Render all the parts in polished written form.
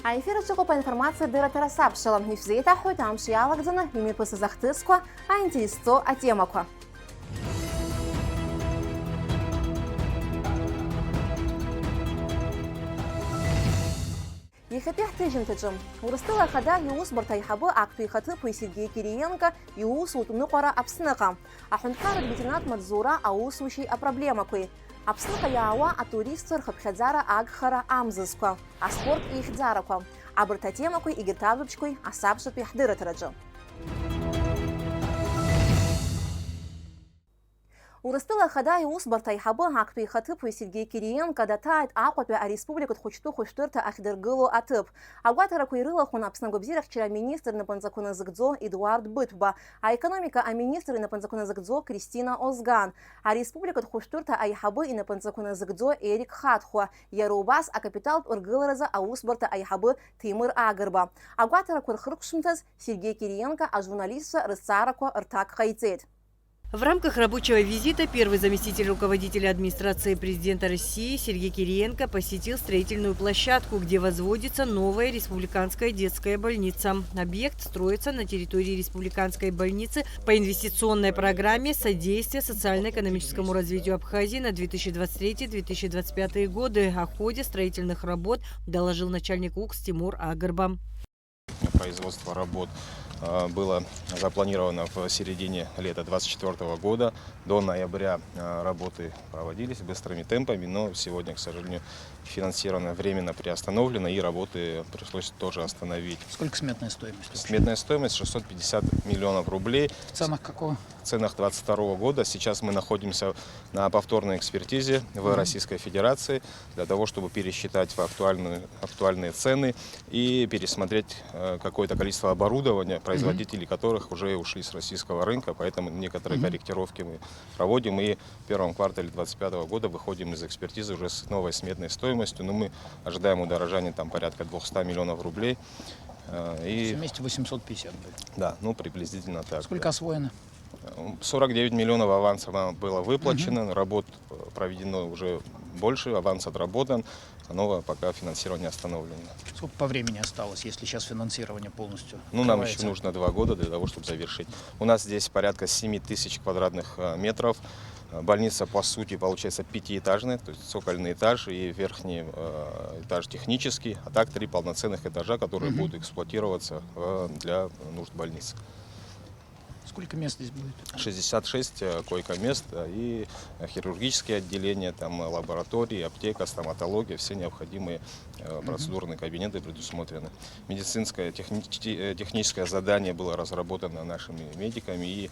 А эфир по информации дыра сапшала. И все это хоть там шиялагдана, ими посызахтысква, а интересно о темаку. Ехапех тыжым. Урыстыла хада юус бартайхабы акту ихаты по Сергею Кириенко юус утумнукора апсныка. А хункар лейтенант Мадзура аусущий о проблемакой. Апсныка яуа а туристер хапхадзара агхара амзысква. А спорт их дзараква. А бартатемакой и гертавлючкой а сапшат яхдыратараджа. Урыстыла хада юус бартайхабы акту ихаты по Сергею Кириенко датает аквапе а республика тхучту хуштырта ахдыргылу атып. Агуатара куйрыла хун апснагобзирах вчера министр на панзакона загдзо Эдуард Бытба, а экономика а министр на панзакона загдзо Кристина Озган, а республика тхуштырта айхабы и на панзакона загдзо Эрик Хатхуа, ярубас а капитал ургылараза аус барта айхабы Тимур Агарба. Агуатара курхрыкшунтаз Сергей Кириенко а журналиста Рысарако Ртак Хайцет. В рамках рабочего визита первый заместитель руководителя администрации президента России Сергей Кириенко посетил строительную площадку, где возводится новая республиканская детская больница. Объект строится на территории республиканской больницы по инвестиционной программе «Содействие социально-экономическому развитию Абхазии» на 2023-2025 годы. О ходе строительных работ доложил начальник УКС Тимур Агарба. Производство работ было запланировано в середине лета 2024 года. До ноября работы проводились быстрыми темпами, но сегодня, к сожалению, финансирование временно приостановлено и работы пришлось тоже остановить. Сколько сметная стоимость? Сметная стоимость 650 миллионов рублей. В ценах какого? В ценах 2022 года. Сейчас мы находимся на повторной экспертизе в Российской Федерации для того, чтобы пересчитать актуальные цены и пересмотреть какое-то количество оборудования, производители которых уже ушли с российского рынка, поэтому некоторые корректировки мы проводим и в первом квартале 2025 года выходим из экспертизы уже с новой сметной стоимостью, но мы ожидаем удорожания там порядка 200 миллионов рублей. И вместе 850 будет. Да, ну приблизительно так. Сколько освоено? 49 миллионов авансов было выплачено, работ проведено уже больше, аванс отработан, но пока финансирование остановлено. Сколько по времени осталось, если сейчас финансирование полностью? Ну, нам еще нужно 2 года для того, чтобы завершить. У нас здесь порядка 7 тысяч квадратных метров. Больница, по сути, получается пятиэтажная, то есть цокольный этаж и верхний этаж технический, а так 3 полноценных этажа, которые будут эксплуатироваться для нужд больницы. Сколько мест здесь будет? 66 койко-мест и хирургические отделения, там лаборатории, аптека, стоматология, все необходимые процедурные кабинеты предусмотрены. Медицинское, техническое задание было разработано нашими медиками и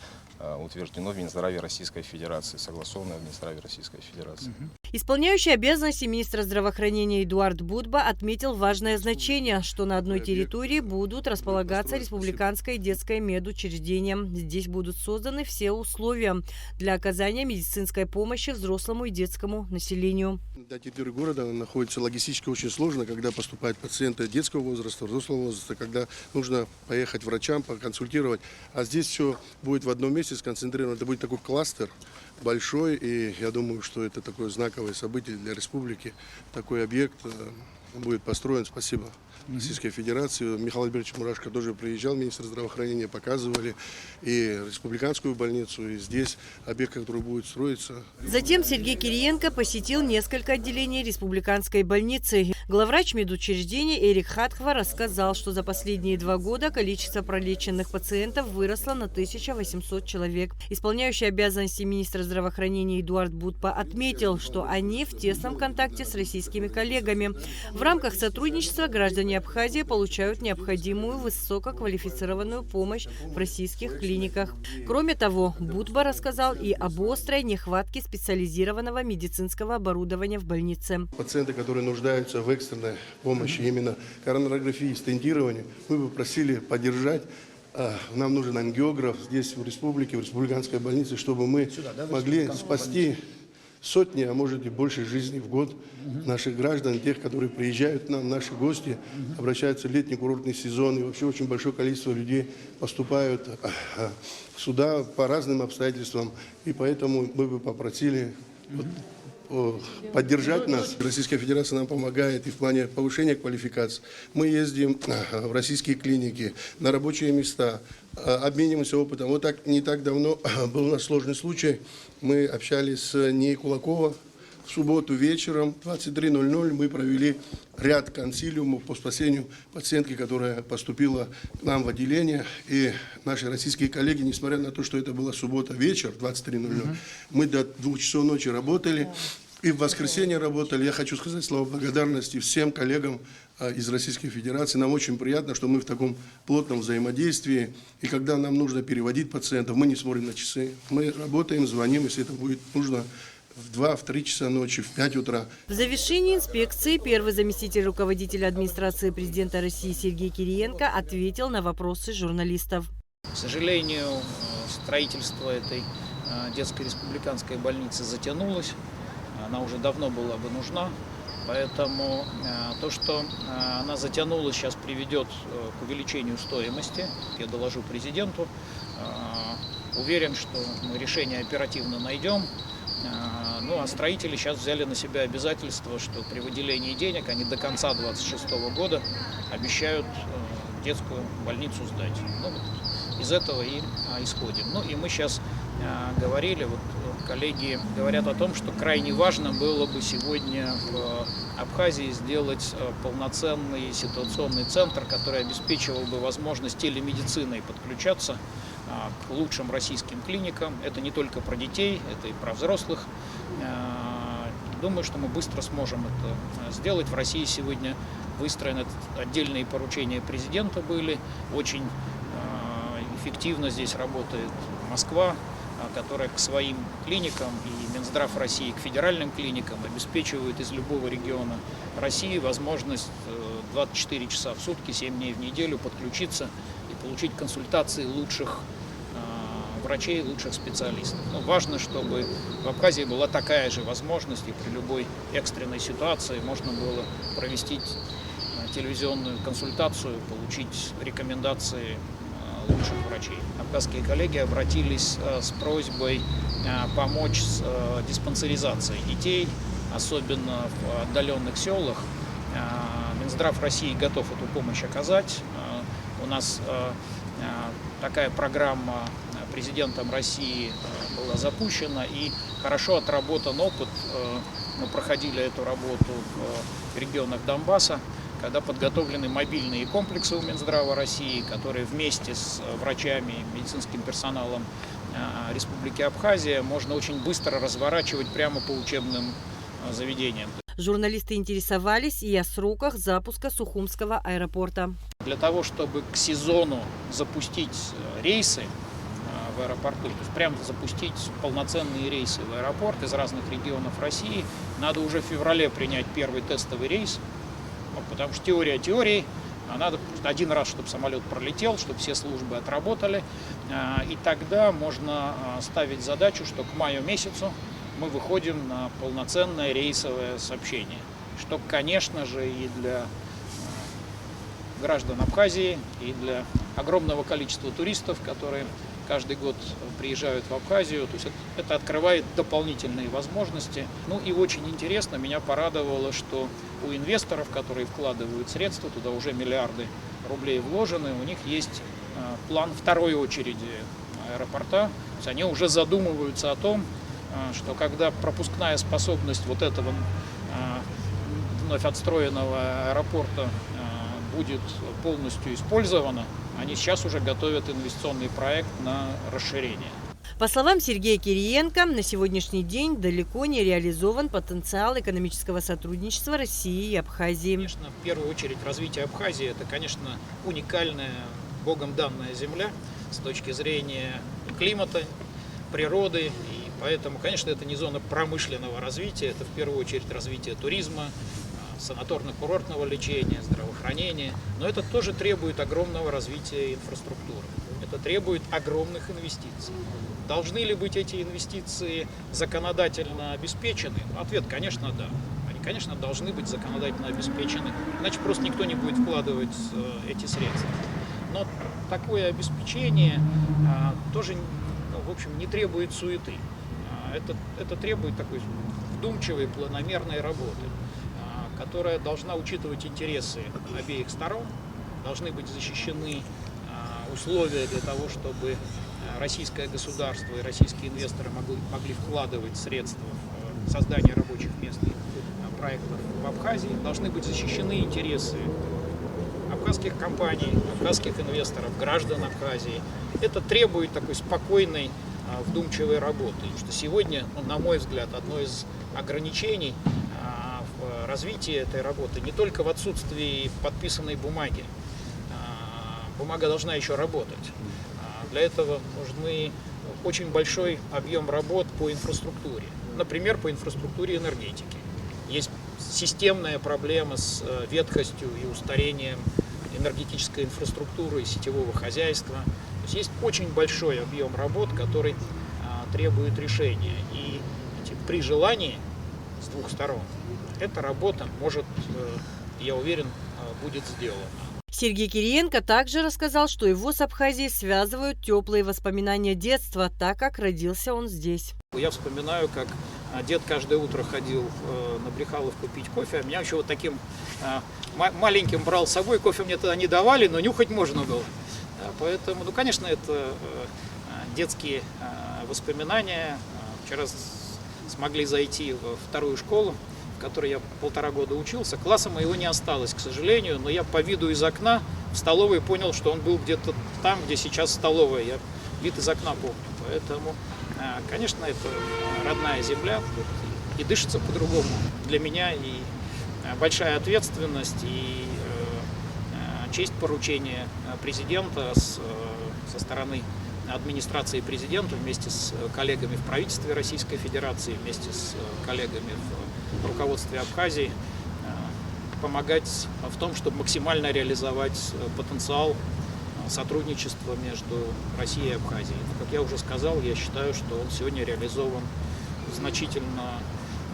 утверждено в Минздраве Российской Федерации, согласовано в Минздраве Российской Федерации. Исполняющий обязанности министра здравоохранения Эдуард Бытба отметил важное значение, что на одной территории будут располагаться республиканское детское медучреждение. Здесь будут созданы все условия для оказания медицинской помощи взрослому и детскому населению. На территории города находится логистически очень сложно, когда поступают пациенты детского возраста, взрослого возраста, когда нужно поехать врачам, поконсультировать. А здесь все будет в одном месте сконцентрировано. Это будет такой кластер большой, и я думаю, что это такое знаковое событие для республики. Такой объект будет построен. Спасибо Российской Федерации. Михаил Альбертович Мурашко тоже приезжал, министр здравоохранения, показывали и республиканскую больницу, и здесь объект, который будет строиться. Затем Сергей Кириенко посетил несколько отделений республиканской больницы. Главврач медучреждения Эрик Хатхва рассказал, что за последние 2 года количество пролеченных пациентов выросло на 1800 человек. Исполняющий обязанности министра здравоохранения Эдуард Бытба отметил, что они в тесном контакте с российскими коллегами. В рамках сотрудничества граждане Абхазии получают необходимую высококвалифицированную помощь в российских клиниках. Кроме того, Бытба рассказал и об острой нехватке специализированного медицинского оборудования в больнице. Пациенты, которые нуждаются в экстренной помощи, именно коронарографии, стентированию, мы бы просили поддержать. Нам нужен ангиограф здесь, в республике, в республиканской больнице, чтобы мы могли спасти сотни, а может и больше жизней в год наших граждан, тех, которые приезжают к нам, наши гости, обращаются в летний курортный сезон, и вообще очень большое количество людей поступают сюда по разным обстоятельствам, и поэтому мы бы попросили поддержать нас. Российская Федерация нам помогает и в плане повышения квалификации. Мы ездим в российские клиники, на рабочие места, обмениваемся опытом. Вот так не так давно был у нас сложный случай. Мы общались с НИИ Кулакова. В субботу вечером 23:00 мы провели ряд консилиумов по спасению пациентки, которая поступила к нам в отделение. И наши российские коллеги, несмотря на то, что это была суббота вечер, 23:00, мы до 2 часов ночи работали. И в воскресенье работали. Я хочу сказать слова благодарности всем коллегам из Российской Федерации. Нам очень приятно, что мы в таком плотном взаимодействии. И когда нам нужно переводить пациентов, мы не смотрим на часы. Мы работаем, звоним, если это будет нужно, в 2-3 часа ночи, в 5 утра. В завершении инспекции первый заместитель руководителя администрации президента России Сергей Кириенко ответил на вопросы журналистов. К сожалению, строительство этой детской республиканской больницы затянулось. Она уже давно была бы нужна. Поэтому то, что она затянулась, сейчас приведет к увеличению стоимости. Я доложу президенту. Уверен, что мы решение оперативно найдем. Ну а строители сейчас взяли на себя обязательство, что при выделении денег они до конца 2026 года обещают детскую больницу сдать. Ну, вот из этого и исходим. Ну и мы сейчас говорили, вот коллеги говорят о том, что крайне важно было бы сегодня в Абхазии сделать полноценный ситуационный центр, который обеспечивал бы возможность телемедициной подключаться к лучшим российским клиникам. Это не только про детей, это и про взрослых. Думаю, что мы быстро сможем это сделать. В России сегодня выстроены отдельные поручения президента были. Очень эффективно здесь работает Москва, которая к своим клиникам и Минздрав России к федеральным клиникам обеспечивает из любого региона России возможность 24 часа в сутки, 7 дней в неделю подключиться и получить консультации лучших врачей, лучших специалистов. Но важно, чтобы в Абхазии была такая же возможность, и при любой экстренной ситуации можно было провести телевизионную консультацию, получить рекомендации лучших врачей. Абхазские коллеги обратились с просьбой помочь с диспансеризацией детей, особенно в отдаленных селах. Минздрав России готов эту помощь оказать. У нас такая программа президентом России была запущена, и хорошо отработан опыт. Мы проходили эту работу в регионах Донбасса, когда подготовлены мобильные комплексы у Минздрава России, которые вместе с врачами, медицинским персоналом Республики Абхазия можно очень быстро разворачивать прямо по учебным заведениям. Журналисты интересовались и о сроках запуска Сухумского аэропорта. Для того, чтобы к сезону запустить рейсы в аэропорту, то есть прямо запустить полноценные рейсы в аэропорт из разных регионов России, надо уже в феврале принять первый тестовый рейс, потому что теория теорией, а надо один раз, чтобы самолет пролетел, чтобы все службы отработали, и тогда можно ставить задачу, что к маю месяцу мы выходим на полноценное рейсовое сообщение, что, конечно же, и для граждан Абхазии, и для огромного количества туристов, которые каждый год приезжают в Абхазию. То есть это открывает дополнительные возможности. Ну и очень интересно, меня порадовало, что у инвесторов, которые вкладывают средства, туда уже миллиарды рублей вложены, у них есть план второй очереди аэропорта. То есть они уже задумываются о том, что когда пропускная способность вот этого вновь отстроенного аэропорта будет полностью использована, они сейчас уже готовят инвестиционный проект на расширение. По словам Сергея Кириенко, на сегодняшний день далеко не реализован потенциал экономического сотрудничества России и Абхазии. Конечно, в первую очередь развитие Абхазии – это, конечно, уникальная, Богом данная земля с точки зрения климата, природы. И поэтому, конечно, это не зона промышленного развития, это в первую очередь развитие туризма, санаторно-курортного лечения, здравоохранения. Но это тоже требует огромного развития инфраструктуры. Это требует огромных инвестиций. Должны ли быть эти инвестиции законодательно обеспечены? Ответ, конечно, да. Они, конечно, должны быть законодательно обеспечены, иначе просто никто не будет вкладывать эти средства. Но такое обеспечение тоже, в общем, не требует суеты. Это требует такой вдумчивой, планомерной работы, которая должна учитывать интересы обеих сторон, должны быть защищены условия для того, чтобы российское государство и российские инвесторы могли вкладывать средства в создание рабочих мест и проектов в Абхазии, должны быть защищены интересы абхазских компаний, абхазских инвесторов, граждан Абхазии. Это требует такой спокойной, вдумчивой работы. Потому что сегодня, на мой взгляд, одно из ограничений в развитии этой работы не только в отсутствии подписанной бумаги. Бумага должна еще работать. Для этого нужны очень большой объем работ по инфраструктуре. Например, по инфраструктуре энергетики. Есть системная проблема с ветхостью и устарением энергетической инфраструктуры и сетевого хозяйства. То есть очень большой объем работ, который требует решения. И при желании с двух сторон эта работа может, я уверен, будет сделана. Сергей Кириенко также рассказал, что его с Абхазией связывают теплые воспоминания детства, так как родился он здесь. Я вспоминаю, как дед каждое утро ходил на Брехаловку пить кофе, а меня еще вот таким маленьким брал с собой, кофе мне тогда не давали, но нюхать можно было. Поэтому, конечно, это детские воспоминания. Вчера смогли зайти во вторую школу, в которой я 1,5 года учился. Класса моего не осталось, к сожалению, но я по виду из окна в столовой понял, что он был где-то там, где сейчас столовая. Я вид из окна помню. Поэтому, конечно, это родная земля, и дышится по-другому. Для меня и большая ответственность, и честь поручения президента со стороны администрации президента вместе с коллегами в правительстве Российской Федерации, вместе с коллегами в руководстве Абхазии помогать в том, чтобы максимально реализовать потенциал сотрудничества между Россией и Абхазией. Как я уже сказал, я считаю, что он сегодня реализован значительно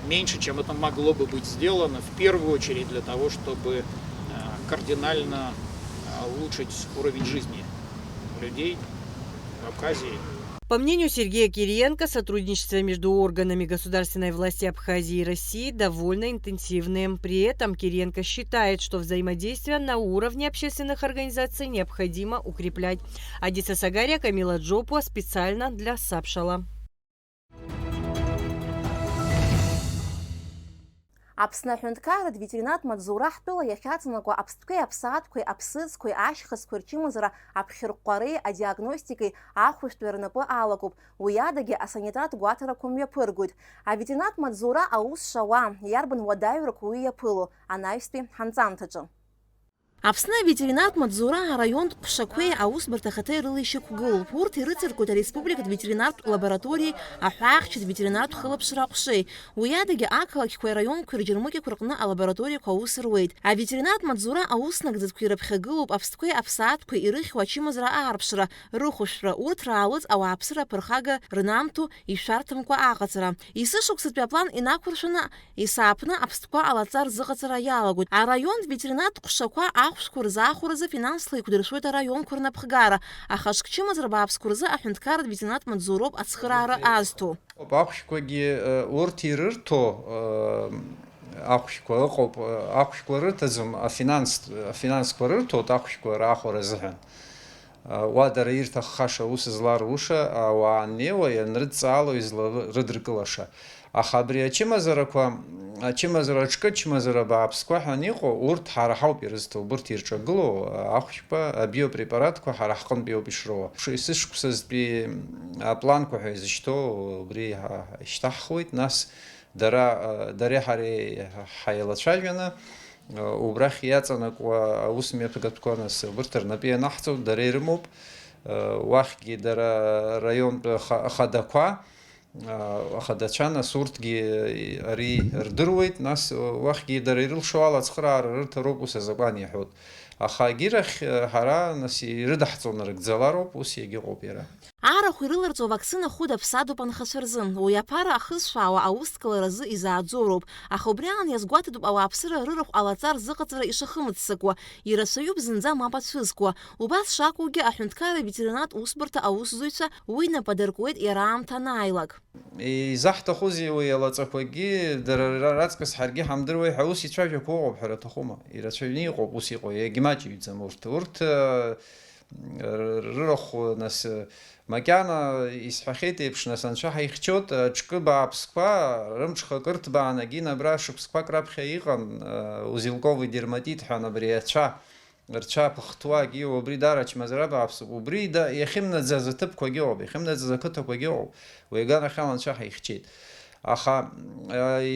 меньше, чем это могло бы быть сделано, в первую очередь для того, чтобы кардинально улучшить уровень жизни людей в Абхазии. По мнению Сергея Кириенко, сотрудничество между органами государственной власти Абхазии и России довольно интенсивным. При этом Кириенко считает, что взаимодействие на уровне общественных организаций необходимо укреплять. Адиса Сагария, Камила Джопуа специально для Сапшала. Аԥсны аҳәынҭқарратә ветеринатә маҵзура ҳтәыла иахьаҵанакуа аԥстәқәеи аԥсаатәқәеи аԥсыӡқәеи ашьхыцқәеи рчымазара аԥхьырҟәҟәареи адиагностикеи ахәышәтәреи рнапы алакуп. Уи адагьы асанитат гәаҭарақәа мҩаԥыргоит. Аветеринатә маҵзура аус шауа иарбан уадаҩрақәа уи иаԥыло анаҩстәи ҳанҵамҭаҿы. Аԥсны аветеринатә маҵзура араионтә ҟәшақәеи аусбарҭа ахаҭеи рыла ишьақәгылоуп. Урҭ ирыҵаркуеит ареспубликатә ветеринартә лабораториеи аҳәаахьчатә ветеринартә хылаԥшра аҟәшеи. Уи адагьы ақалақьқәеи раионқәеи рџьармыкьақәа рҟны алабораториақәа аус руеит. Аветеринатә маҵзура аус нагӡатәқәа ирыԥхьагылоуп аԥстәқәеи аԥсаатәқәеи ирыхьуа ачымазара аарԥшра, рыхәышәтәра, урҭ раалыҵ ауааԥсыра аԥырхага рнамҭо ишәарҭамкәа аҟаҵара. Есышықәсатәи аплан инақәыршәаны есааԥны аԥстәқәа ҟалаҵа рзыҟаҵара иалагоит. Араионтә ветеринартә ҟәшақәа ахәшәқәа рзаахәаразы финансла иқәдыршәоит араионқәа рнапхгара, аха шкчымазара бааԥсқәа рзы аҳәынҭқарратә ветеринатә маҵзуроуп ацхыраара азҭо. Ахәшәқәагьы урҭ ирырҭо ахәшәқәа ыҟоуп, ахәшәқәа рырҭаӡом, афинансқәа рырҭоит ахәшәқәа раахәара азыҳәан. Уа дара ирҭаххаша аус зларууша ауаа аннеиуа ианрыдҵаало изларыдыркылаша. Аха абри ачымазара аҿкы ачымазара бааԥсқәа ҳәан иҟоу, урҭ ҳара ҳауп ирызҭо, урҭ ирҿагылоу ахәшәқәа, абиопрепаратқәа ҳара ҳҟынтә иоуп ишроуа. Есышықәсазтәи апланқәа ҳәа изышьҭоу убри ишьҭаҳхуеит, нас дареи ҳареи ҳаилацәажәаны убрахь иаҵанакуа аусмҩаԥгатәқәа нас урҭ рнапы ианаҳҵо дара ирымоуп, уахьгьы дара раионтә ахадақәа ахадацәа нас урҭгьы ари рдыруеит, нас уахьгьы дара ирылшо ала ацхыраара рырҭароуп, ус азакәан иаҳәоит. Аха агьирахь ҳара нас ирыдаҳҵо нарыгӡалароуп, ус иагьыҟоуп иара. Арахә ирыларҵо авакцина хәыда ԥсадоуп анхацәа рзы. Уи аԥара ахызшәаауа аусҭкаларазы изааӡоуроуп. Аха убри аан иазгәаҭатәуп ауааԥсыра рырахә ҟалаҵар зыҟаҵара ишахымыццакуа, ирацәаҩуп зынӡа мап ацәызкуа. Убас шакәугьы аҳәынҭқарра аветеринатә усбарҭа аусзуҩцәа уи инападыркуеит иара аамҭа анааилак. Изаҳҭахузеи уи алаҵақәагьы дара раҵкыс ҳаргьы ҳамдыруеи ҳәа ус ицәажәақәа ыҟоуп ҳәара аҭахума. Ирацәаҩны иҟоуп, ус иҟоу, иагьмаҷыҩӡам урҭ рырахә нас макьана исҳәахьеит еиԥш нас анцәа ҳаихьчоит ҿкы бааԥсқәа рымҽха кырҭбаанагьы абра шықәсқәак раԥхьа иҟан узилковый дерматит ҳәа абри рцәа ԥыхҭуагьы убри дара чмазара бааԥсуп, убри иахьымнаӡаз аҭыԥқәагьы ыҟоуп, иахьымнаӡаз ақыҭақәагьы ыҟоуп, уи аганахьала анцәа ҳаихьчеит. Аха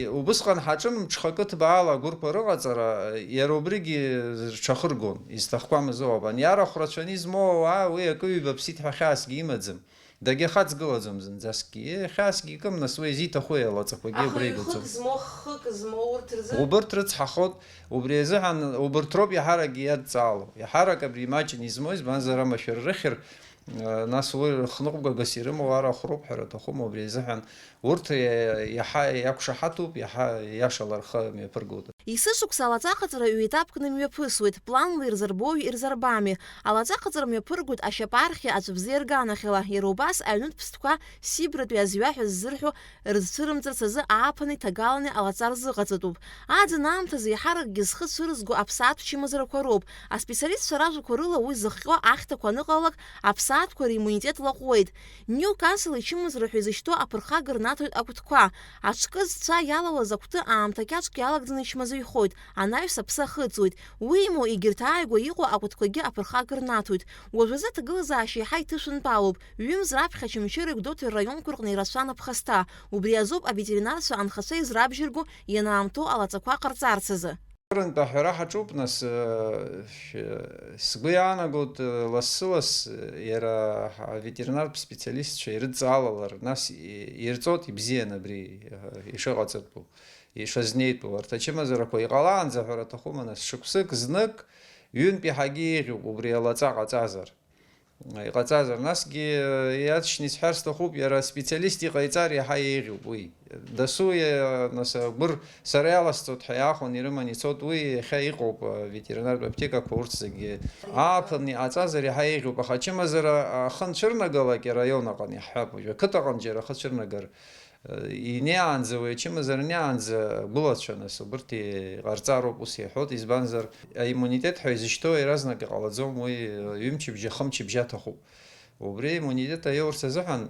убысҟан ҳаҿымҽха кыҭбаала агәырқәа рыҟаҵара иара убригьы рҽахыргон, изҭахқәамыз ыҟоуп. Ани арахә рацәаны измоу ауаа уи акы ҩбаԥсит ҳәа хьаасгьы имаӡам. Дагьахаҵгылаӡом зынӡаскгьы. Хьаасгьы икым, нас уи изиҭахуи алаҵақәагьы убри игаӡом. Убырҭ рыцҳахот, убри азыҳәан убырҭ роуп иаҳаракгьы иадҵаало. Иаҳарак абри имаҷын измо, избанзар амашәыр рыхьыр нас уи рхныҟәгагас ирымоу арахә роуп ҳәара аҭахума, убри азыҳәан урҭ иаҳа иақәшаҳаҭуп, иаҳа иашала рхы мҩаԥыргоит. Исышықәса алаҵаҟаҵара ҩ-етапкны мҩаԥысуеит, планла ирзарбоу ирзарбами. Алаҵаҟаҵара мҩаԥыргоит ашьапархьа аҵәыбзиа рганахьала. Иара убас аҩнытә ԥстәқәа сибратәи азҩаҳәа ззырҳәо рызцәырымҵырц азы ааԥаны иҭагаланы алаҵа рзыҟаҵатәуп. Аӡын аамҭазы иаҳаракгьы зхы цәырызго аԥсаатә чымазарақәа роуп. Аспециалистцәа ражәақәа рыла уи зыхҟьо ахьҭақәа аныҟалалак аԥсаатәқәа риммунитет лаҟәуеит. Ньукасл ичымазара ҳәа изышьҭоу аԥырхага рнаҭоит акәтқәа. Аҽкы зцәа иалалаз акәты аамҭа кьаҿк иалагӡаны ичмазаҩхоит, анаҩс аԥсы ахыҵуеит. Уи имоу егьырҭ ааигәа иҟоу акәтқәагьы аԥырхага рнаҭоит. Уажәазы аҭагылазаашьа иаҳа иҭышәынтәалоуп. Ҩымз раԥхьа Очамчыреи Гәдоуҭеи рраионқәа рҟны ирацәан аԥхасҭа. Убри азоуп аветеринарцәа анхацәа израбжьырго ианаамҭоу алаҵақәа ҟарҵарц азы. Рынтә аҳәара ҳаҿуп, нас сгәы иаанагоит лассы-ласс иара аветеринартә специалистцәа ирыдҵалалар, нас ирҵоит ибзианы абри ишыҟаҵатәу, ишазнеитәу. Арҭ ачымазарақәа иҟалаанӡа ҳәара аҭахума, нас шықәсык знык ҩынтә иаҳагьы еиӷьуп убри алаҵа ҟаҵазар. Иҟаҵазар, насгьы иаҵшьны исҳәар сҭахуп, иара специалист иҟаиҵар иаҳа еиӷьуп уи. Дасу нас агәыр сара иаласҵоит ҳәа иаахон ирыман ицоит, уи иахьа иҟоуп аветеринартә аԥҭекақәа урҭ зегьы ааԥын иҟаҵазар иаҳа еиӷьуп. Аха ачымазара ахы нцәырнагалак араион аҟны иаҳҳәап, ақыҭаҟны џьара ахы цәырнагар инеаанӡа уи ачымазара неаанӡа гәылацәа нас убырҭ иҟарҵароуп, ус иаҳәоит, избанзар аиммунитет ҳәа изышьҭоу иаразнак иҟалаӡом, уи ҩымчыбжьа хымчыбжьа аҭахуп. Убри аиммунитет аиурц азыҳәан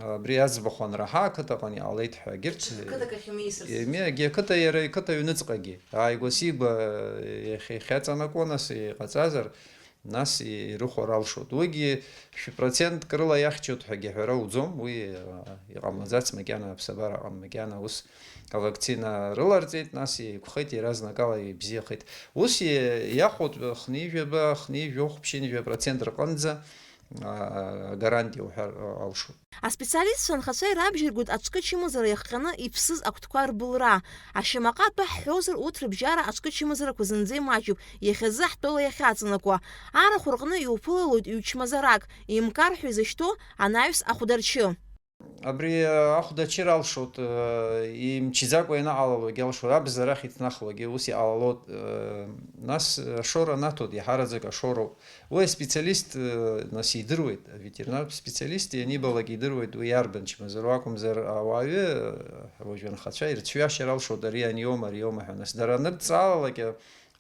абри аӡбахә анраҳа ақыҭаҟны иҟалеит ҳәа егьырҭ ақыҭа иара иқыҭа аҩныҵҟагьы ааигәа-сигәа ихьаҵанакуа нас иҟаҵазар, нас ирыхәар алшоит. Уигьы шә-процентк рыла иахьчоит ҳәагьы аҳәара уӡом, уи иҟамлаӡац макьана аԥсабараҟны макьана ус авакцина рыларҵеит, нас иқәхеит иаразнакала ибзиахеит. Ус иахәоит хнижәаба, хнижәохә-ԥшьынжәа% рҟынӡа гарантиа уҳәар алшоит. Аспециалистцәа анхацәа ирабжьыргоит аҽкы чымазара иахҟьаны иԥсыз акәтқәа рбылра. Ашьамаҟа атәы ҳҳәозар, урҭ рыбжьара аҽкы чымазарақәа зынӡа имаҷуп, иахьазы ҳтәыла иахьаҵанакуа. Арахә рҟны иуԥылалоит ҩ-чмазарак, еимкар ҳәа изышьҭоу анаҩс ахәдарчы. Абри ахәдачыр алшоит, имчиӡакәа ианаҟалалогьы алшоит, абза арахь иҭнахуагьы ус иҟалалоит, нас ашора наҭоит, иаҳараӡак ашороуп. Уи аспециалист нас идыруеит, аветеринартә специалист ианибалак идыруеит уи иарбан чмазароу акәымзар ауаҩы уажәы анхацәа ирцәҩашьар алшоит, ари аниома ҳәа, нас дара анырҵаалалак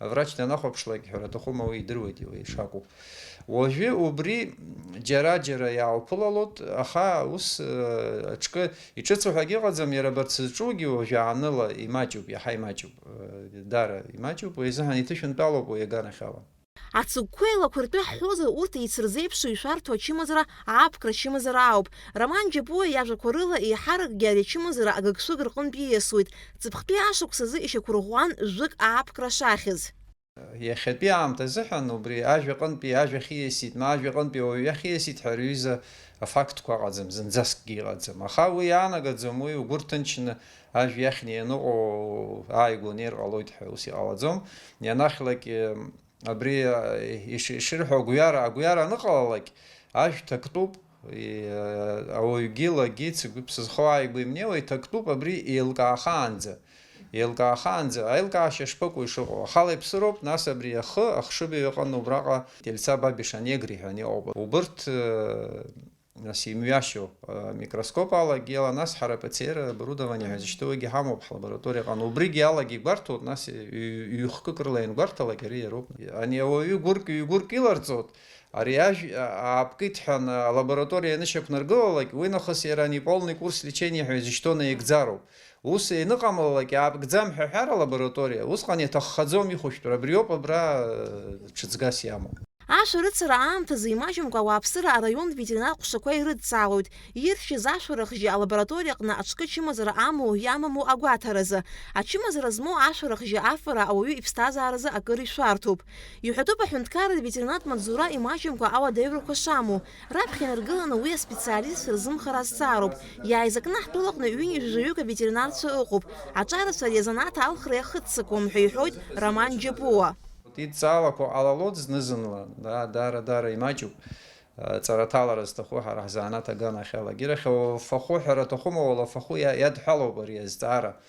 аврач данахәаԥшлак ҳәара аҭахума уи идыруеит уи шакәу. Уажәы убри џьара-џьара иаауԥылалоит, аха ус аҽкы иҿыцу ҳәагьы ыҟаӡам, иара абарҭ сызҿугьы уажәы ааныла имаҷуп, иаҳа имаҷуп, дара имаҷуп, уи азыҳәан иҭышәынтәалоуп уи аганахьала. Ацыгәқәа еилақәа ртәы ҳҳәозар, урҭ еицырзеиԥшу ишәарҭоу ачымазара аапкра ачымазара ауп. Роман Џьапуа иажәақәа рыла еиҳаракгьы ари ачымазара агыгшәыг рҟынтә ииасуеит. Ҵыԥхтәи ашықәсазы ишьақәырӷәӷәан жәык аапкра шахьыз. Иахьатәи аамҭа азыҳәан убри ажәаҟынтәи ажәа хиасит, ажәаҟынтәи ауаҩ иахиасит ҳәа рҩыза афактқәа ыҟаӡам, зынӡаскгьы ыҟаӡам. Аха уи иаанагаӡом, уи угәы рҭынчны ажәа иахьны ианыҟоу ааигәа нер ҟалоит ҳәа ус иҟалаӡом. Ианахьлак абри ишырҳәо агәҩара аныҟалалак ажә ҭактәуп, ауаҩгьы лагьы ԥсызхоу ааигәа имнеиуа иҭактәуп абри еилкаахаанӡа. Еилкаахаанӡа, аилкаашьа шԥыкәу ишыҟоу. Ахала иԥсыроуп, нас абри ахшыбаҩ ыҟан убраҟа Тельца Бабиша Негри ҳәа иҟоуп. Убырҭ нас имҩашьо микроскоп алагьы ала, нас ҳара оборудование ҳәа зышьҭоугьы ҳамоуп ҳлабораториаҟны. Убригьы алагьы игәарҭоит, нас ҩ-хкык рыла иангәарҭалак ари иароуп. Ани ауаҩы гәырк иларҵоит. Ари ажә аапкит ҳәан алабораториа ианышьақәнаргылалак, уи нахыс иара ани полный курс лечения ҳәа изышьҭоу наигӡароуп. Ус ианыҟамлалак иаапкӡам ҳәа ҳәар алабораториа, усҟан иаҭаххаӡом ихәышәтәра, абриоуп абра ҽыҵгас иамоу. Ашәа рыцара аамҭазы имаҷымкәа ауааԥсыра араионтә ветеринар ҟәшақәа ирыдҵаауеит иршьыз ашәарахжьы алабораториаҟны аҽкы ачымазара амоу иамаму агәаҭаразы. Ачымазара змоу ашәарахжьы афара ауаҩы иԥсҭазааразы акыр ишәарҭоуп. Иҳәатәуп аҳәынҭқарратә ветеринартә маҵзура имаҷымкәа ауадаҩрақәа шамоу. Раԥхьа инаргыланы уи аспециалист рзымхара азҵаароуп. Иааизакны ҳтәылаҟны ҩынҩажәаҩык аветеринарцәа ыҟоуп. Аҿарацәа ари азанааҭ алхра иахыццакуам ҳәа иҳәоит Роман Џьапуа. Идҵаалақәо ҟалалоит зны-зынла, дара имаҷуп. Ҵараҭалара зҭаху ҳара ҳзанааҭ аганахь алагьырахь ауалафахәы ҳәара аҭахума, ауалафахәы иадҳәалоуп ари азҵаара.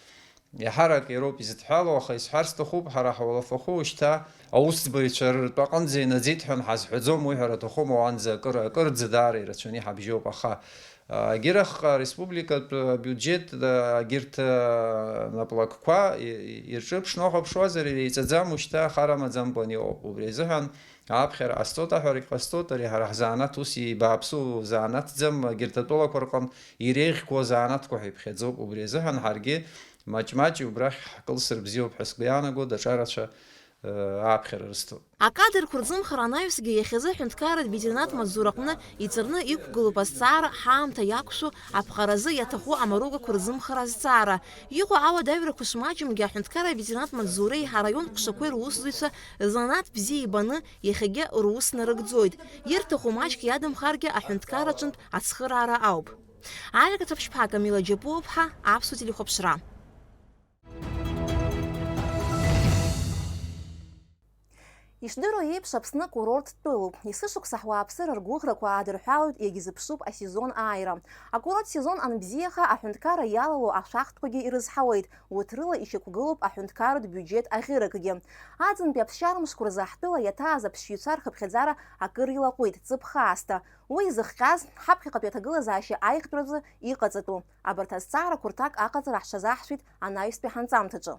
Иаҳарак иароуп изыдҳәалоу, аха исҳәар сҭахуп ҳара ҳауалафахәы ушьҭа аусӡбаҩцәа ртәы аҟынӡа инаӡеит ҳәан ҳазҳәаӡом, уи ҳәара аҭахума, уанӡа акырӡа даара ирацәаны иҳабжьоуп, аха агьырахь республикатә бюджет агьырҭ наплакқәа ирҿыԥшны иеиҵаӡам ушьҭа хара амаӡамкәан иҟоуп. Убри азыҳәан аԥхьара ҟасҵоит аҳәарагьы ҟасҵоит, ари ҳара ҳзанааҭ ус ибааԥсу занааҭӡам, агьырҭ атәылақәа рҟны иреиӷьқәоу занааҭқәа ҳәа иԥхьаӡоуп. Убри азыҳәан ҳаргьы маҷ-маҷ убрахь ҳкылсыр бзиоуп ҳәа сгәы иаанагоит, аҿарацәа аԥхьара рысҭоит. Акадрқәа рзымхара анаҩсгьы иахьазы аҳәынҭқарратә ветеринартә маҵзураҟны иҵарны иқәгылоуп азҵаара ҳаамҭа иақәшәо аԥҟаразы иаҭаху амаругақәа рзымхара азҵаара. Иҟоу ауадаҩрақәа шмаҷымгьы аҳәынҭқарратә ветеринартә маҵзуреи ҳараионтә ҟәшақәеи русзуҩцәа рзанааҭ бзиа ибаны иахьагьы рус нарыгӡоит. Ирҭаху маҷк иадамхаргьы аҳәынҭқарраҿынтә ацхыраара ауп. Алика Ҭаԥшьԥаа, Камила Џьапуа-ԥҳа, Аԥсуа телехәаԥшра. Ишдыру еиԥш Аԥсны курорт тәылоуп. Есышықәса ҳуааԥсыра ргәыӷрақәа аадырҳәалоит иагьизыԥшуп асезон ааира. Акурорт сезон анбзиаха аҳәынҭқарра иалало ашахтқәагьы ирызҳауеит. Урҭ рыла ишьақәгылоуп аҳәынҭқарратә бюџьет аӷьыракгьы. Аӡынтәи аԥсшьармшқәа рзы ҳтәыла иаҭааз аԥшьҩцәа рхыԥхьаӡара акыр илаҟәит, ҵыԥ хаасҭа. Уи изыхҟьаз ҳаԥхьаҟатәи аҭагылазаашьа аиӷьтәразы иҟаҵатәу. Абарҭ азҵаарақәа рҭак аҟаҵара ҳҽазаҳшәеит анаҩстәи ҳанҵамҭаҿы.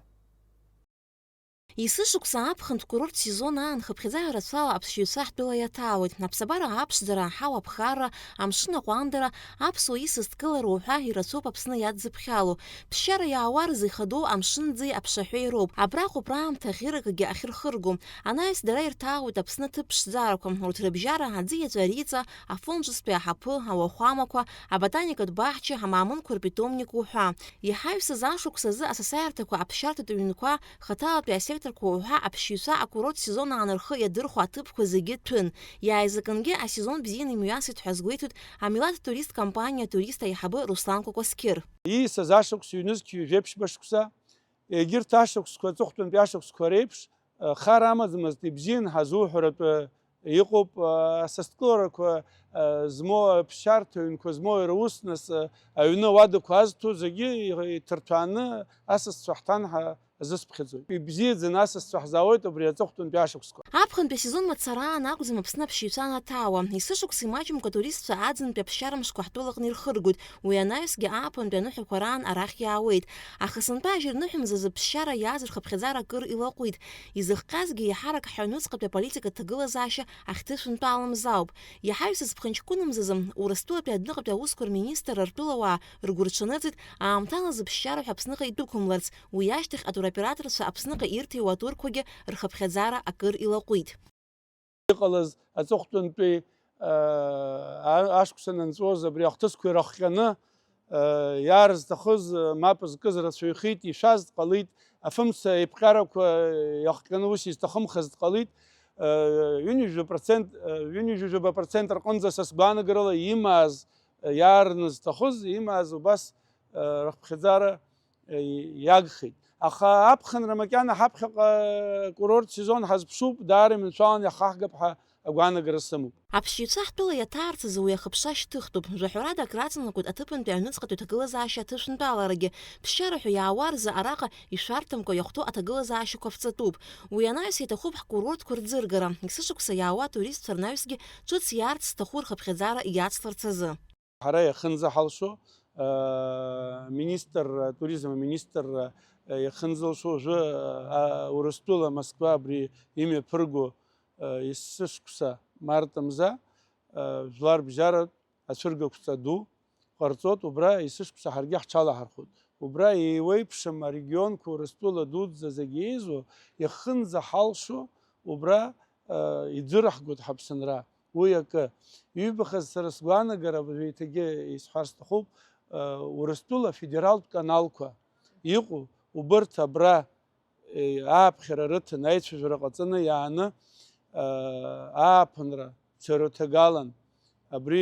Есышықәса аԥхынтә курорт сезон аан хыԥхьаӡара рацәала аԥсшьаҩцәа ҳтәыла иаҭаауеит. Аԥсабара аԥшӡара, аҳауа ԥхарра, амшын аҟәандара, аԥсуа исасдкылара уҳәа ирацәоуп Аԥсны иадзыԥхьало. Ԥсшьара иаауа рзы ихадоу амшынӡеи аԥшаҳәеи роуп. Абраҟоуп раамҭа ӷьыракгьы ахьырхырго. Анаҩс дара ирҭаауеит Аԥсны ҭыԥ ԥшӡарақәа. Урҭ рыбжьара аӡиаҵәа ариҵа, афонҿыстәи аҳаԥы, ауахәамақәа, аботаникатә баҳча, амаамынқәа рпитомник уҳәа. Иҳаҩсыз ашықәсазы асасааирҭақәа аԥсшьарҭатә ҩнқәа, хаҭалатәи асекторқәа уҳәа аԥшьҩцәа акурорт сезон аан рхы иадырхәо аҭыԥқәа зегьы ҭәын. Иааизакынгьы асезон бзианы имҩасит ҳәа згәеиҭоит Амилаҭ турист компаниа турист аиҳабы Руслан Кәакәасқьыр. Иисыз ашықәс ҩнызқьҩ жәеиԥшьба шықәса, егьырҭ ашықәсқәа аҵыхәтәантәи ашықәсқәа реиԥш хара амаӡамызт, ибзианы ҳазуҳәаратәы иҟоуп асасдкыларақәа змоу аԥсшьарҭа ҩнқәа змоу ирус, нас аҩны ауадақәа азҭо зегьы иҭырҭәааны асасцәа ҳҭан азысԥхьаӡоит. Ибзиаӡаны асасцәа ҳзаауеит абри аҵыхәтәантәи ашықәсқәа. Аԥхынтәи асезон мацара аан акәӡам Аԥсны аԥшьҩцәа анаҭаауа. Есышықәса имаҷымкәа туристцәа аӡынтәи аԥсшьарамшқәа ҳтәылаҟны ирхыргоит. Уи анаҩсгьы ааԥынтәи аныҳәақәа раан арахь иаауеит. Аха сынтәа ажьырныҳәамзазы ԥсшьара иааз рхыԥхьаӡара акыр илаҟәит. Изыхҟьазгьы иаҳарак ҳаҩнуҵҟатәи аполитикатә ҭагылазаашьа ахьҭышәынтәаламз ауп. Иаҳаҩсыз ԥхынҷкәынамзазы Урыстәылатәи адәныҟатәи аусқәа рминистр ртәылауаа ргәы рҽаныҵит аамҭалазы ԥсшьара ҳәа Аԥсныҟа идәықәымларц. Уи ашьҭахь атуроператорцәа Аԥсныҟа ирҭиуа атурқәагьы рхыԥхьаӡара акыр илаҟәит. Иҟалаз аҵыхәтәантәи ашықәс анынҵәоз абри ахҭысқәа ирахҟьаны иаарызҭахыз мап зкыз рацәаҩхеит, ишәаз дҟалеит, афымца еиԥҟьарақәа иахҟьаны ус изҭахымхаз дҟалеит. ҩынҩажәа процент рҟынӡа са сгәаанагарала имааз иаарны зҭахыз, имааз убас рхыԥхьаӡара иагхеит. Аха аԥхынра макьана ҳаԥхьаҟа курорт сезон ҳазԥшуп, даара иманшәалан иахаҳгап ҳәа агәаанагара сымоуп. Аԥшьҩцәа ҳтәыла иаҭаарцаз уи ахыԥша шьҭыхтәуп. Жәаҳәарада акраҵанакуеит аҭыԥантәи аҩныҵҟатәи аҭагылазаашьа аҭышәнтәаларагьы. Ԥсшьараҳәа иаауа рзы араҟа ишәарҭамкәа иахәҭоу аҭагылазаашьақәа ԥҵатәуп. Уи анаҩс иҭахуп ҳкурортқәа рӡыргара. Иксышықәса иаауа атуристцәа рнаҩсгьы ҿыц иаарц зҭаху рхыԥхьаӡара иацларц азы. Ҳара иахынӡаҳалшо туризм аминистр иахынӡалшо уажәы Урыстәыла Москва абри имҩаԥырго есышықәса март мза жәлар бжьаратә ацәыргақәҵа ду ҟарҵоит, убра есышықәса ҳаргьы ҳҽалаҳархәоит. Убра еиуеиԥшым арегионқәа Урыстәыла дуӡӡа зегьы еизо иахынӡаҳалшо убра иӡырҳгоит ҳаԥсынра. Уи акы ҩыбахаз сара сгәаанагара еиҭагьы исҳәар сҭахуп, Урыстәыла федералтә каналқәа иҟоу убырҭ абра ааԥхьара рыҭан аицәажәара ҟаҵаны иааны ааԥынра цәарҭагалан абри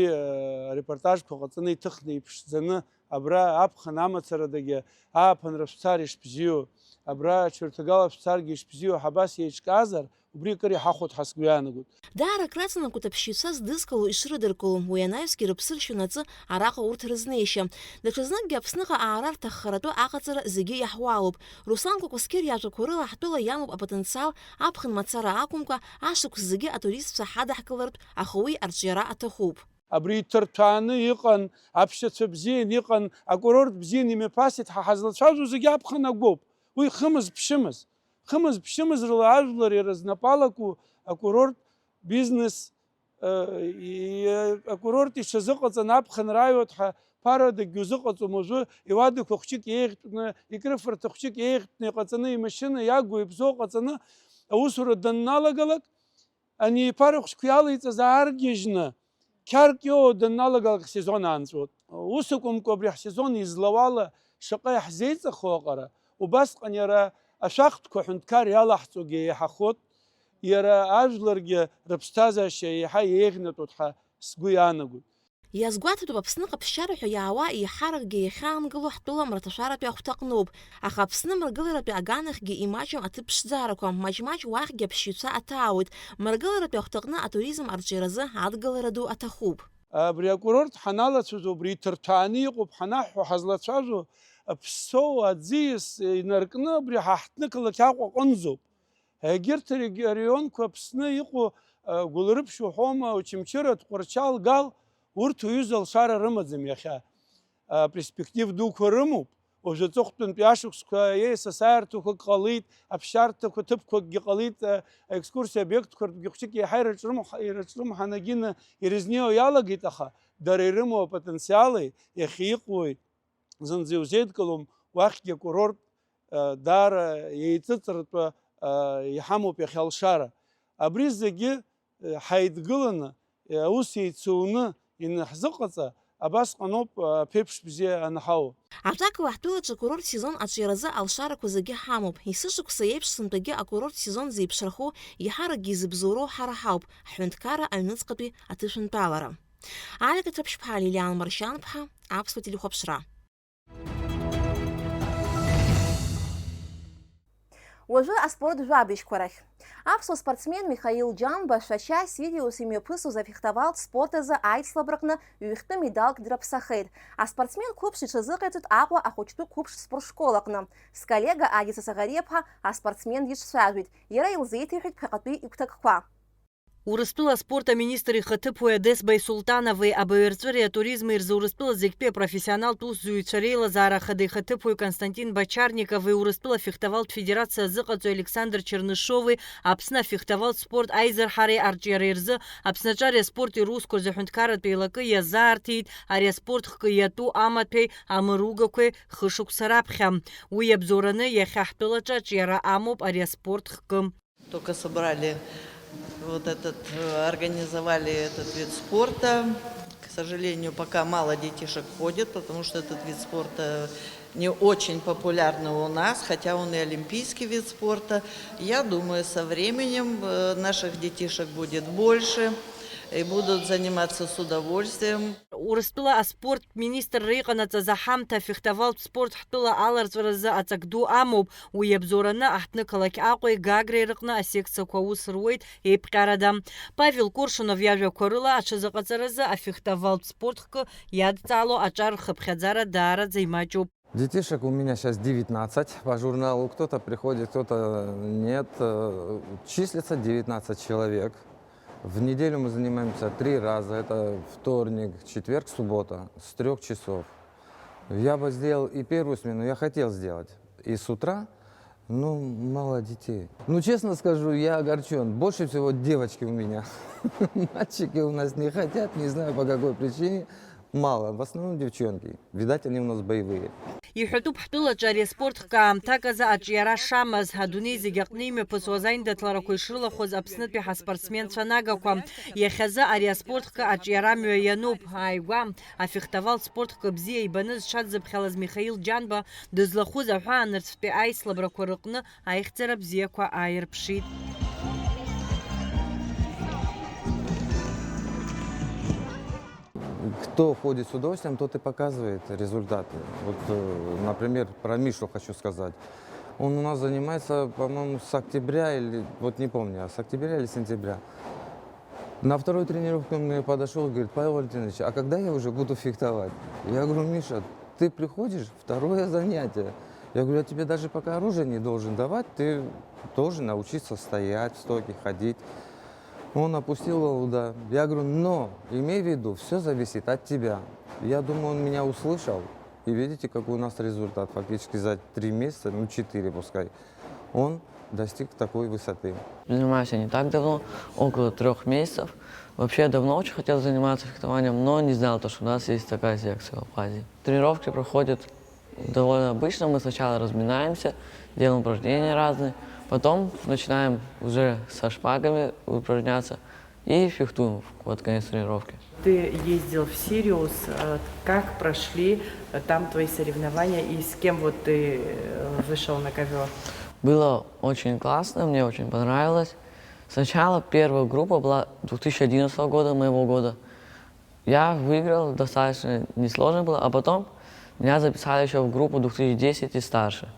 репортажқәа ҟаҵаны иҭыхны иԥшӡаны абра аԥхын амацарадагьы ааԥынра шәцар ишбзиоу, абра цәарҭагала шәцаргьы ишбзиоу ҳабас еиҿкаазар, убри акыр иҳахәоит ҳәа сгәы иаанагоит. Даара акраҵанакуеит аԥшьҩцәа здызкыло ишрыдыркыло, уи анаҩсгьы рыԥсыршьо наҵы араҟа урҭ рызнеишьа. Даҽазныкгьы Аԥсныҟа аара рҭаххаратәы аҟаҵара зегьы иаҳуалуп. Руслан Кәакәасқьыр иажәақәа рыла ҳтәыла иамоуп апотенциал аԥхын мацара акәымкәа ашықәс зегьы атуристцәа ҳадаҳкылартә, аха уи арҿиара аҭахуп. Абри иҭырҭәааны иҟан, аԥшьацәа бзиан иҟан, акурорт бзиан имҩаԥасит, ҳазлацәажәо зегьы аԥхын агәоуп. Уи хымыз-ԥшьымыз. Хымыз-ԥшьымыз рыла ажәлар ирызнапалаку акурорт бизнес, акурорт иҽазыҟаҵан аԥхынра аиуеит ҳәа ԥарадагьы узыҟаҵом. Уажәы иуадақәа хәҷык еиӷьтәны, икрыфарҭа хәҷык еиӷьтәны иҟаҵаны, имашьына иагу ибзоу ҟаҵаны аусура данналагалак, ани иԥара хәҷқәа иалеиҵаз ааргьежьны қьарк иоуа данналагалак ҳсезон аанҵәоит. Ус акәымкәа абри ҳсезон излауала шаҟа иаҳзеиҵахо аҟара, убасҟан иара ашәахтәқәа аҳәынҭқар иалаҳҵогьы еиҳахоит, иара ажәларгьы рыԥсҭазаашьа еиҳа еиӷьнатәуеит ҳәа сгәы иаанагоит. Иазгәаҭатәуп Аԥсныҟа ԥсшьараҳәа иаауа еиҳаракгьы иахьаангыло ҳтәыла мраҭашәаратәи ахәҭаҟнуп. Аха Аԥсны мрагыларатәи аганахьгьы имаҷым аҭыԥ ԥшӡарақәа, маҷ-маҷ уахьгьы аԥшьҩцәа аҭаауеит. Мрагыларатәи ахәҭаҟны атуризм арҿиаразы адгылара ду аҭахуп. Абри акурорт ҳаналацәажәо, абри иҭырҭәааны иҟоуп ҳанаҳҳәо ҳазлацәажәо, Ԥсоу аӡиас инаркны абри ҳаҳҭнықалақь Аҟәа аҟынӡоуп. Егьырҭ арегионқәа Аԥсны иҟоу Гәылрыԥшь уҳәома, Очамчыра, Тҟәарчал, Гал, урҭ уҩыза алшара рымаӡам иахьа. Перспектив дуқәа рымоуп. Уажәы аҵыхәтәантәи ашықәсқәа еисасааирҭақәак ҟалеит, аԥшьарҭақәа ҭыԥқәакгьы ҟалеит, аекскурсиа обиектқәа ртәгьы хәҷык еиҳа ирыҿрымҳанагьы ирызнеиуа иалагеит, аха дара ирымоу апотенциали иахьа иҟоуи зынӡа иузеидкылом, уахьгьы акурорт даара еиҵыҵратәы иҳамоуп иахьа алшара. Абри зегьы ҳаидгыланы, аус еицуны инаҳзыҟаҵа, абасҟаноуп аԥеиԥш бзиа анҳауа. Аҿакала ҳтәылаҿы акурорт сезон аҿиаразы алшарақәа зегьы ҳамоуп. Есышықәса еиԥш сынтәагьы акурорт сезон зеиԥшрахо, иаҳаракгьы изыбзоуроу ҳара ҳауп, ҳҳәынҭқарра аҩныҵҟатәи аҭышәынтәалара. Алика Ҭраԥшьԥҳа, Лилиан Маршьанԥҳа, Аԥсуа телехәаԥшра. Уажәы аспорт жәабжьқәа рахь. Аԥсуа спортсмен Михаил Џьамба шәачас видеос имҩаԥысуаз афехтовалтә спорт азы аицлабракны ҩ-хьтәы медалк драԥсахеит. Аспортсмен қәыԥш иҽазыҟаиҵоит Аҟәа ахәыҷтәы қәыԥш спортшкол аҟны. Сколлега Агиса Саӷариаԥҳа аспортсмен диҿцәажәеит. Иара илзеиҭеиҳәеит ԥхьаҟатәи игәҭакқәа. Урыстәыла спорт аминистр ихаҭыԥуаҩ Адес Байсултанови абаҩрҵәыреи атуризми рзы Урыстәыла зегьтәи апрофессионалтә усзуҩцәа реилазаара ахада ихаҭыԥуаҩ Константин Бочарникови, Урыстәыла фехтовалтә федерациа азыҟаҵаҩ Александр Чернышови, Аԥсны афехтовалтә спорт аизарҳареи арҿиареи рзы Аԥснаҿы аспорт ирусқәа рзы аҳәынҭқарратәы еилакы иазаарҭиит ари аспорт хкы иатәу амаҭәеи амыругақәеи хышықәса раԥхьа. Уи иабзоураны иахьа ҳтәылаҿы аҿиара амоуп ари аспорт хкы. Только собрали организовали этот вид спорта. К сожалению, пока мало детишек ходит, потому что этот вид спорта не очень популярный у нас, хотя он и олимпийский вид спорта. Я думаю, со временем наших детишек будет больше и будут заниматься с удовольствием. Урыстәыла аспорт министр иҟанаҵаз аҳамҭа афехтовалтә спорт ҳтәыла аларҵәаразы аҵак ду амоуп. Уи иабзоураны аҳҭны қалақь Аҟәеи Гагреи рыҟны асекциақәа аус руеит еиԥҟьарада. Павел Коршунов иажәақәа рыла аҽазыҟаҵаразы афехтовалтә спортхкы иадҵаало аҿар рхыԥхьаӡара даараӡа имаҷуп. Детишек у меня сейчас 19 по журналу. Кто-то приходит, кто-то нет. Числится 19 человек. В неделю мы занимаемся 3 раза. Это вторник, четверг, суббота с 3 часов. Я бы сделал и первую смену, я хотел сделать. И с утра, ну, мало детей. Ну, честно скажу, я огорчен. Больше всего девочки у меня. Мальчики у нас не хотят, не знаю по какой причине. Мало, в основном девчонки. Видать, они у нас боевые. Иҳәатәуп ҳтәылаҿы ари аспортхкы аамҭаказы аҿиара шамаз, адунеи зегьы аҟны имҩаԥысуаз аиндаҭларақәа ишрылахәыз аԥснытәи ҳаспортсменцәа нагақәа. Иахьазы ари аспортхкы аҿиара мҩа иануп. Ааигәа афехтовалтә спортхкы бзиа ибаны зҽадзыԥхьалаз Михаил Џьанба дызлахәыз аҳәаанырцәтәи аислабрақәа рыҟны аихьӡара бзиақәа ааирԥшит. Кто ходит с удовольствием, тот и показывает результаты. Вот, например, про Мишу хочу сказать. Он у нас занимается, по-моему, с октября или, вот не помню, с октября или сентября. На второй тренировке он мне подошел и говорит: Павел Валентинович, а когда я уже буду фехтовать? Я говорю: Миша, ты приходишь, второе занятие. Я говорю: я тебе даже пока оружие не должен давать, ты должен научиться стоять в стойке, ходить. Он опустил голову, да. Я говорю: но имей в виду, все зависит от тебя. Я думаю, он меня услышал. И видите, какой у нас результат. Фактически за 3 месяца, ну 4 пускай, он достиг такой высоты. Занимаюсь я не так давно, около 3 месяцев. Вообще я давно очень хотел заниматься фехтованием, но не знал, что у нас есть такая секция в Абхазии. Тренировки проходят довольно обычно. Мы сначала разминаемся, делаем упражнения разные. Потом начинаем уже со шпагами упражняться и фехтуем под конец тренировки. Ты ездил в Сириус. Как прошли там твои соревнования и с кем вот ты вышел на ковер? Было очень классно, мне очень понравилось. Сначала первая группа была 2011 года, моего года. Я выиграл, достаточно несложно было, а потом меня записали еще в группу 2010 и старше.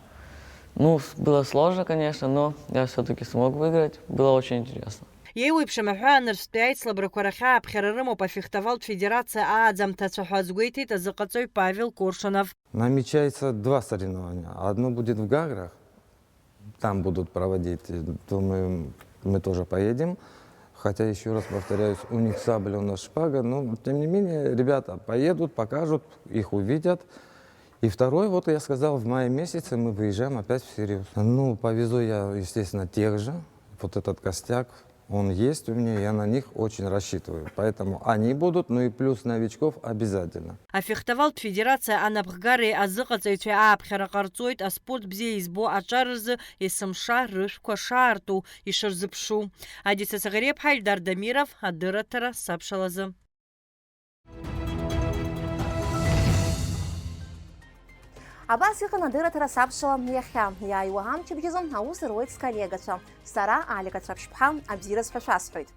Ну, было сложно, конечно, но я все-таки смог выиграть. Было очень интересно. Иеиуеиԥшым аҳәаанырцәтәи аицлабрақәа рахьааԥхьара рымоуп афехтовалтә федерациа ааӡамҭацәа ҳәа азгәеиҭеит азыҟаҵаҩ Павел Коршунов. Намечается 2 соревнования. Одно будет в Гаграх, там будут проводить, думаю, мы тоже поедем. Хотя, еще раз повторяюсь, у них сабля, у нас шпага, но, тем не менее, ребята поедут, покажут, их увидят. И второй, вот я сказал, в мае месяце мы выезжаем опять в Сириус. Ну, повезу я, естественно, тех же. Вот этот костяк, он есть у меня, я на них очень рассчитываю. Поэтому они будут, ну и плюс новичков обязательно. Афехтовалтә федерациа анапхгареи азыҟаҵаҩцәа ааԥхьара ҟарҵоит аспорт бзиа избо аҿар рзы есымша рышәқәа шаарту ишырзыԥшу. Адиса Сагариаԥҳа, Ильдар Дамиров, адырраҭара сабшалазы. Абас иҟан адырраҭара сабшала иахьа. Иааиуа амчыбжьазы аус руеит сколлегацәа. Сара Алика Цәаԥшьԥҳа абзиара сҳәа шәасҳәоит.